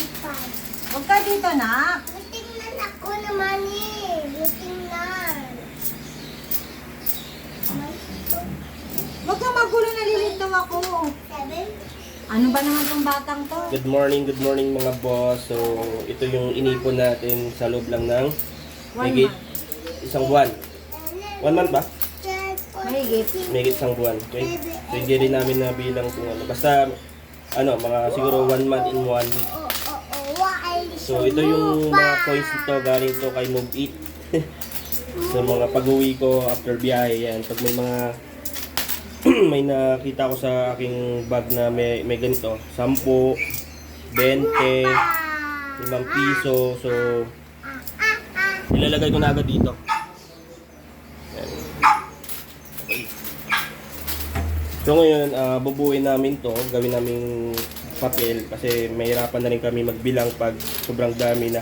Huwag ka dito, nak. Tingnan ako naman eh. Tingnan. Huwag kang magulo, nalilito ako. 7. Ano ba naman tong batang to? Good morning mga boss. So, ito yung inipon natin sa loob lang ng One isang buwan. 1 month ba? Mahigit. Mahigit isang buwan. Okay? So, hindi rin namin nabilang kung ano. Basta, mga siguro 1 month in 1 week. So, ito yung mga coins nito. Galing to kay Move It. So, mga pag-uwi ko after biyahe. Yan. Pag may mga may nakita ko sa aking bag na may ganito. 10, 20, 5 piso. So, ilalagay ko na agad dito. Yan. Okay. So ngayon, bubuuin namin to, gawin naming papel kasi mahirapan na rin kami magbilang pag sobrang dami na.